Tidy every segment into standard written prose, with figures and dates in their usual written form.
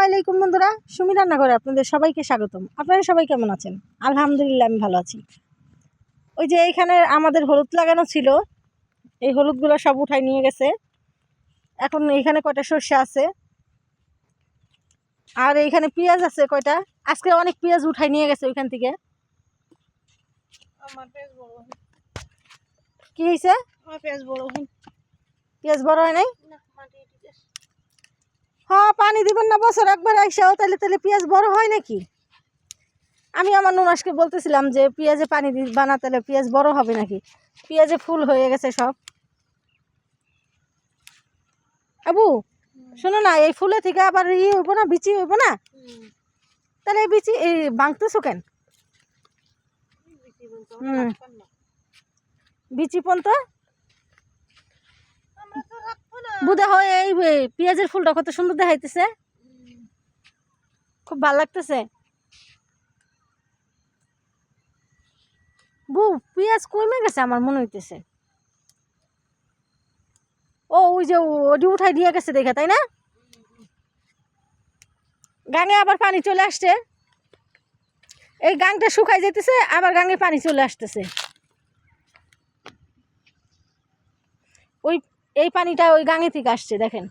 আলাইকুম বন্ধুরা, সুমি রান্নাঘরে আপনাদের সবাইকে স্বাগতম। আপনারা সবাই কেমন আছেন? আলহামদুলিল্লাহ, আমি ভালো আছি। ওই যে এইখানে আমাদের হলুদ লাগানো ছিল, এই হলুদগুলো সব উঠাই নিয়ে গেছে। এখন এইখানে কয়টা সর্ষে আছে, আর এইখানে পেঁয়াজ আছে কয়টা। আজকে অনেক পেঁয়াজ উঠাই নিয়ে গেছে ওইখান থেকে। কি হয়েছে? পেঁয়াজ বড় হয় নাই? হ্যাঁ, পানি দিবেন না বছর একবার আইসাও, তাহলে পেঁয়াজ বড় হয় নাকি? আমি আমার নুনাসকে বলতেছিলাম যে পেঁয়াজে পানি বানা, তাহলে পেঁয়াজ বড় হবে নাকি? পেঁয়াজে ফুল হয়ে গেছে সব। আবু শোনো না, এই ফুলে থেকে আবার হইব না, বিচি হইব না? তাহলে এই বিচি এই ভাঙতেছো কেন? বিচি পন্ত বুধা হয়। এই পেঁয়াজের ফুলটা কত সুন্দর দেখাইতেছে, খুব ভালো লাগতেছে। বু পেঁয়াজ কমে গেছে আমার মনে হইতেছে। ও ওই যে ওডি উঠাই দিয়ে গেছে দেখে, তাই না? গাঙে আবার পানি চলে আসছে। এই গাংটা শুকাই যেতেছে, আবার গাঙে পানি চলে আসতেছে। ওই এই পানিটা ওই গাঙে থেকে আসছে, দেখেন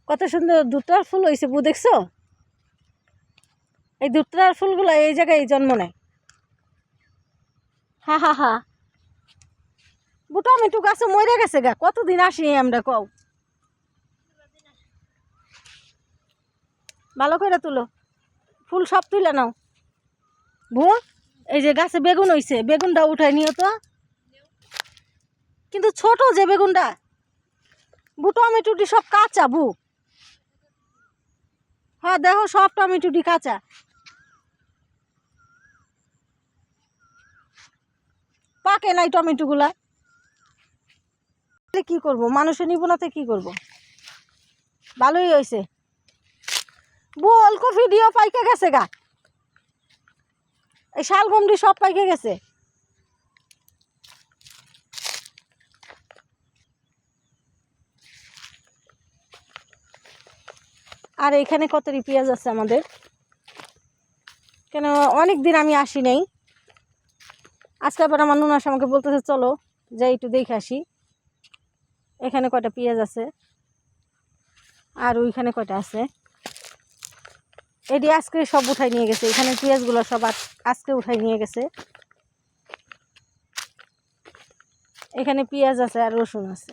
কত সুন্দর দুটার ফুল হয়েছে। বু দেখছো? এই দুটার ফুলগুলো এই জায়গায় জন্ম নেয়। হা হা হা। বু টমেটো গাছে মরে গেছে গা, কতদিন আসি আমরা কও। ভালো করে তুলো, ফুল সব তুলে নাও। বু এই যে গাছে বেগুন হইছে, বেগুনটা উঠাই নিও তো। কিন্তু ছোট যে বেগুনটা। বু টমেটোটি সব কাঁচা বু। হ্যাঁ দেখো, সব টমেটোটি কাঁচা। পাকে নাই টমেটো গুলা। কি করবো, মানুষে নিব না তো কি করবো। ভালোই হয়েছে। বু ওলকপি দিও পাইকে গেছে গা, এই শালগমটি সব পাইকে গেছে। আর এখানে কতরি পেঁয়াজ আছে আমাদের। কেন অনেক দিন আমি আসি নাই, আজকে আবার আমার নুনাস আমাকে বলতেছে চলো যাই একটু দেখে আসি। এখানে কয়টা পেঁয়াজ আছে, আর ওইখানে কয়টা আছে। এটি আজকে সব উঠাই নিয়ে গেছে, এখানে পেঁয়াজগুলো সব আজকে উঠাই নিয়ে গেছে। এখানে পেঁয়াজ আছে আর রসুন আছে।